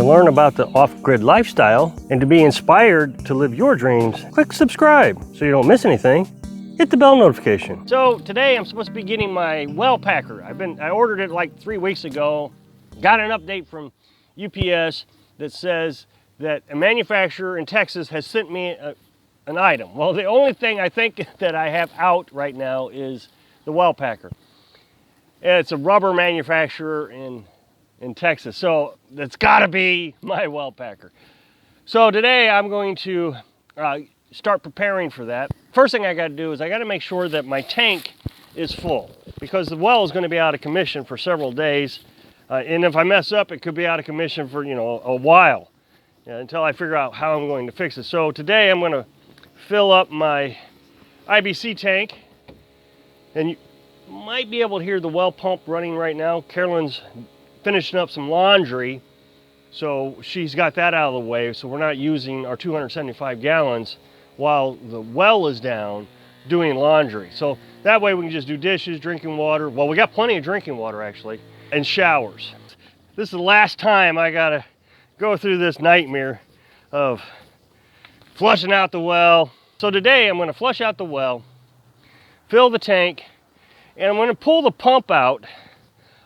To learn about the off-grid lifestyle and to be inspired to live your dreams, click subscribe so you don't miss anything. Hit the bell notification. So today I'm supposed to be getting my well packer. I ordered it like 3 weeks ago. Got an update from UPS that says that a manufacturer in Texas has sent me an item. Well, the only thing I think that I have out right now is the well packer. It's a rubber manufacturer in Texas, so that's gotta be my well packer. So today I'm going to start preparing for that. First thing I gotta do is I gotta make sure that my tank is full, because the well is gonna be out of commission for several days. And if I mess up, it could be out of commission for, a while, until I figure out how I'm going to fix it. So today I'm gonna fill up my IBC tank, and you might be able to hear the well pump running right now. Carolyn's finishing up some laundry, so she's got that out of the way, so we're not using our 275 gallons while the well is down doing laundry. So that way we can just do dishes, drinking water. Well, we got plenty of drinking water actually, and showers. This is the last time I gotta go through this nightmare of flushing out the well. So today I'm gonna flush out the well, fill the tank, and I'm gonna pull the pump out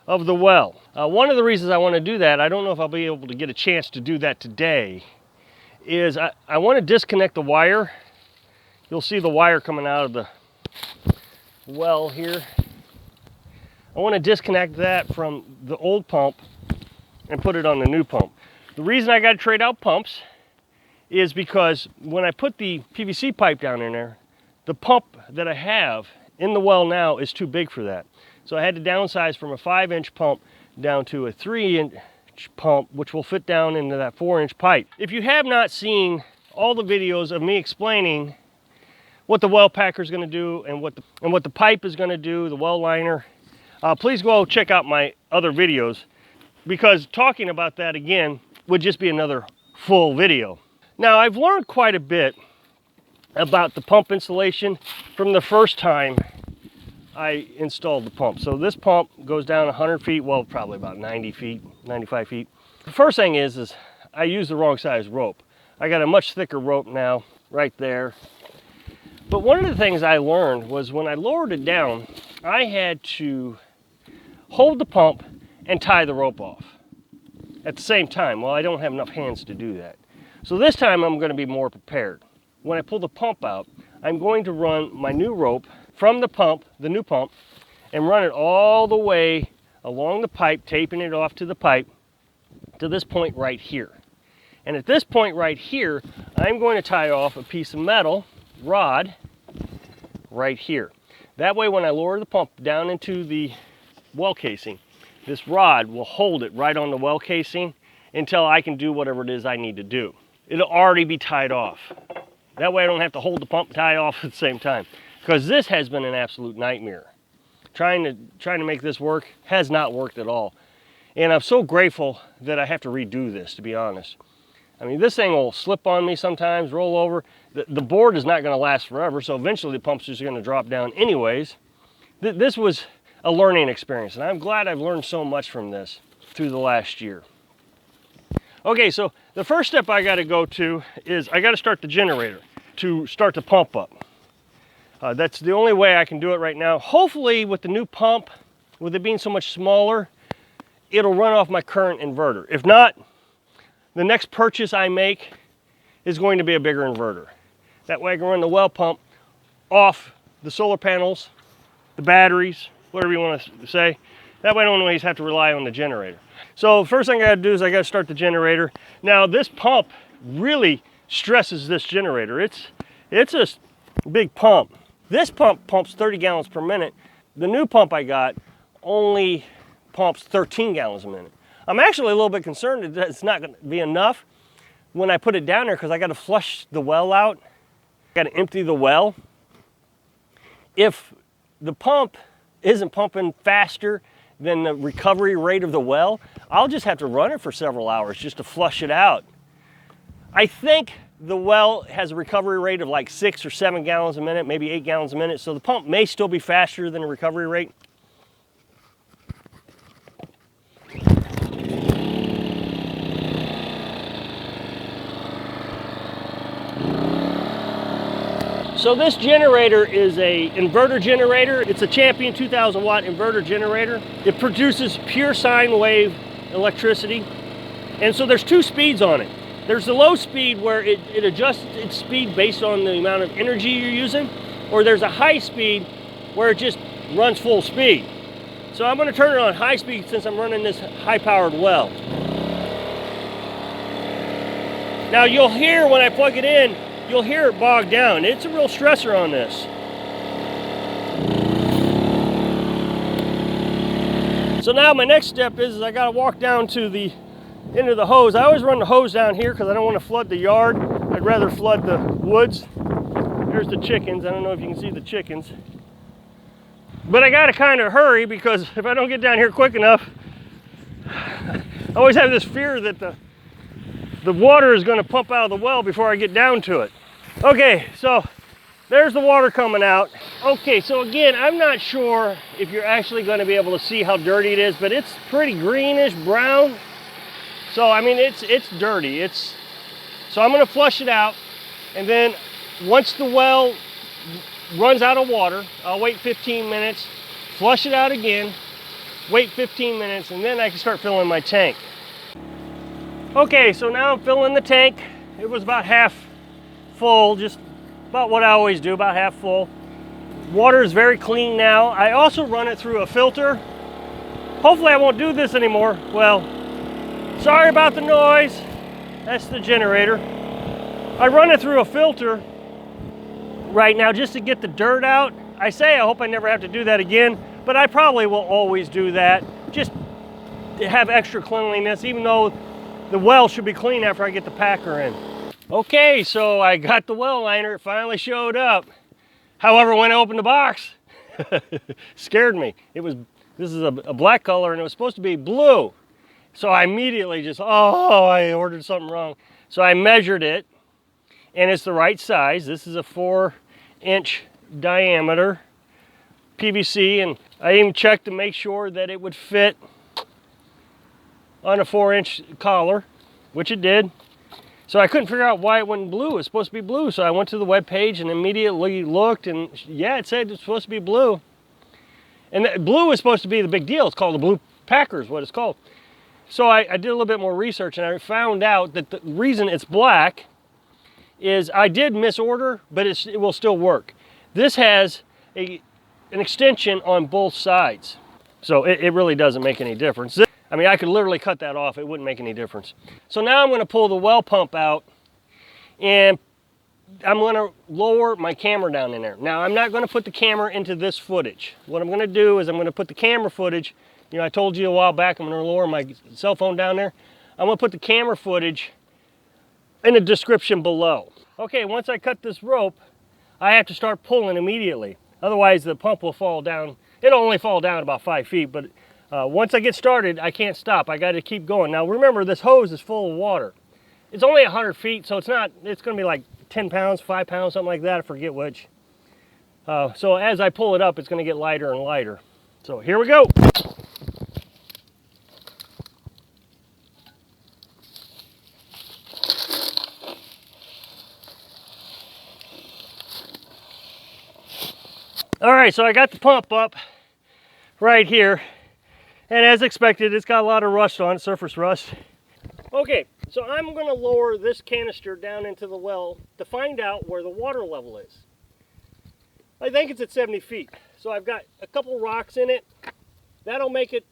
of the well. One of the reasons I want to do that, I don't know if I'll be able to get a chance to do that today, is I want to disconnect the wire. You'll see the wire coming out of the well here. I want to disconnect that from the old pump and put it on the new pump. The reason I got to trade out pumps is because when I put the PVC pipe down in there, the pump that I have in the well now is too big for that. So I had to downsize from a 5-inch pump down to a 3-inch pump, which will fit down into that 4-inch pipe. If you have not seen all the videos of me explaining what the well packer is going to do and what the pipe is going to do, the well liner, please go check out my other videos, because talking about that again would just be another full video. Now, I've learned quite a bit about the pump installation from the first time I installed the pump. So this pump goes down 100 feet, well, probably about 90 feet, 95 feet. The first thing is I used the wrong size rope. I got a much thicker rope now, right there. But one of the things I learned was when I lowered it down, I had to hold the pump and tie the rope off at the same time. Well, I don't have enough hands to do that. So this time I'm going to be more prepared. When I pull the pump out, I'm going to run my new rope from the pump, the new pump, and run it all the way along the pipe, taping it off to the pipe to this point right here. And at this point right here, I'm going to tie off a piece of metal rod right here. That way when I lower the pump down into the well casing, this rod will hold it right on the well casing until I can do whatever it is I need to do. It'll already be tied off. That way I don't have to hold the pump and tie off at the same time. Because this has been an absolute nightmare. Trying to make this work has not worked at all. And I'm so grateful that I have to redo this, to be honest. I mean, this thing will slip on me sometimes, roll over. The board is not going to last forever, so eventually the pump's just going to drop down anyways. This was a learning experience, and I'm glad I've learned so much from this through the last year. Okay, so the first step I got to go to is I got to start the generator to start the pump up. That's the only way I can do it right now. Hopefully with the new pump, with it being so much smaller, it'll run off my current inverter. If not, the next purchase I make is going to be a bigger inverter. That way I can run the well pump off the solar panels, the batteries, whatever you want to say. That way I don't always have to rely on the generator. So first thing I gotta do is I gotta start the generator. Now this pump really stresses this generator. It's a big pump. This pump pumps 30 gallons per minute. The new pump I got only pumps 13 gallons a minute. I'm actually a little bit concerned that it's not going to be enough when I put it down there, because I got to flush the well out. I got to empty the well. If the pump isn't pumping faster than the recovery rate of the well, I'll just have to run it for several hours just to flush it out. I think the well has a recovery rate of like 6 or 7 gallons a minute, maybe 8 gallons a minute, so the pump may still be faster than the recovery rate. So this generator is a inverter generator. It's a Champion 2000 watt inverter generator. It produces pure sine wave electricity. And so there's two speeds on it. There's the low speed where it adjusts its speed based on the amount of energy you're using, or there's a high speed where it just runs full speed. So I'm going to turn it on high speed since I'm running this high powered well. Now you'll hear when I plug it in, you'll hear it bog down. It's a real stressor on this. So now my next step is I got to walk down to the end of the hose. I always run the hose down here because I don't want to flood the yard. I'd rather flood the woods. There's the chickens. I don't know if you can see the chickens. But I got to kind of hurry because if I don't get down here quick enough, I always have this fear that the water is going to pump out of the well before I get down to it. Okay, so there's the water coming out. Okay, so again, I'm not sure if you're actually going to be able to see how dirty it is, but it's pretty greenish brown. So I mean, it's dirty. So I'm going to flush it out, and then once the well runs out of water, I'll wait 15 minutes, flush it out again, wait 15 minutes, and then I can start filling my tank. Okay, so now I'm filling the tank. It was about half full, just about what I always do, about half full. Water is very clean now. I also run it through a filter. Hopefully I won't do this anymore. Well, sorry about the noise. That's the generator. I run it through a filter right now just to get the dirt out. I hope I never have to do that again, but I probably will always do that. Just to have extra cleanliness, even though the well should be clean after I get the packer in. Okay, so I got the well liner. It finally showed up. However, when I opened the box, scared me. This is a black color and it was supposed to be blue. So I immediately just, I ordered something wrong. So I measured it and it's the right size. This is a 4-inch diameter PVC, and I even checked to make sure that it would fit on a 4-inch collar, which it did. So I couldn't figure out why it wasn't blue. It was supposed to be blue. So I went to the web page and immediately looked, and yeah, it said it's supposed to be blue. And blue is supposed to be the big deal. It's called the blue packer is what it's called. So I did a little bit more research, and I found out that the reason it's black is I did misorder, but it will still work. This has an extension on both sides. So it really doesn't make any difference. I mean, I could literally cut that off. It wouldn't make any difference. So now I'm going to pull the well pump out, and I'm going to lower my camera down in there. Now, I'm not going to put the camera into this footage. What I'm going to do is I'm going to put the camera footage, I told you a while back I'm going to lower my cell phone down there. I'm going to put the camera footage in the description below. Okay, once I cut this rope, I have to start pulling immediately. Otherwise, the pump will fall down. It'll only fall down about 5 feet, but once I get started, I can't stop. I got to keep going. Now, remember, this hose is full of water. It's only 100 feet, so it's going to be like 10 pounds, 5 pounds, something like that. I forget which. So as I pull it up, it's going to get lighter and lighter. So here we go. All right, so I got the pump up right here. And as expected, it's got a lot of rust on it, surface rust. Okay, so I'm going to lower this canister down into the well to find out where the water level is. I think it's at 70 feet. So I've got a couple rocks in it. That'll make it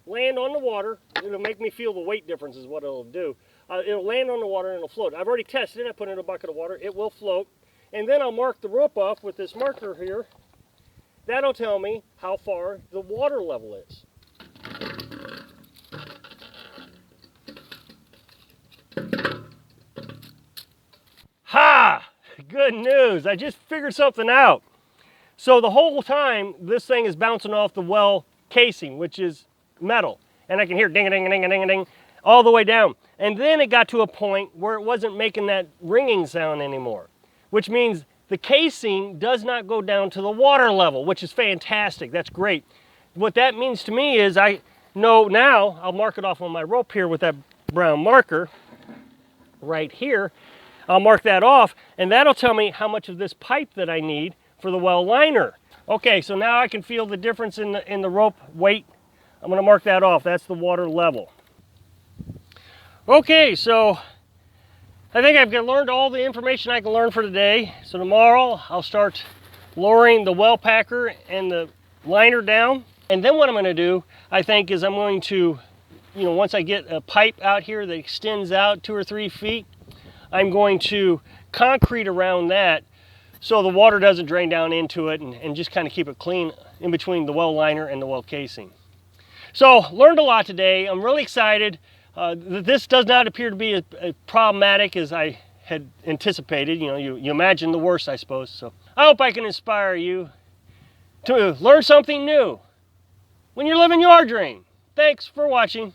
land on the water. It'll make me feel the weight difference is what it'll do. It'll land on the water and it'll float. I've already tested it. I put it in a bucket of water. It will float. And then I'll mark the rope off with this marker here. That'll tell me how far the water level is. Ha! Good news. I just figured something out. So the whole time, this thing is bouncing off the well casing, which is metal. And I can hear ding-a-ding-a-ding-a-ding-a-ding all the way down. And then it got to a point where it wasn't making that ringing sound anymore, which means the casing does not go down to the water level, which is fantastic. That's great. What that means to me is I know now, I'll mark it off on my rope here with that brown marker right here. I'll mark that off, and that'll tell me how much of this pipe that I need for the well liner. Okay, so now I can feel the difference in the rope weight. I'm going to mark that off. That's the water level. Okay, so I think I've learned all the information I can learn for today. So tomorrow I'll start lowering the well packer and the liner down. And then what I'm going to do, I think, is I'm going to, once I get a pipe out here that extends out 2 or 3 feet, I'm going to concrete around that so the water doesn't drain down into it, and just kind of keep it clean in between the well liner and the well casing. So learned a lot today. I'm really excited. This does not appear to be as problematic as I had anticipated. You imagine the worst, I suppose. So I hope I can inspire you to learn something new when you're living your dream. Thanks for watching.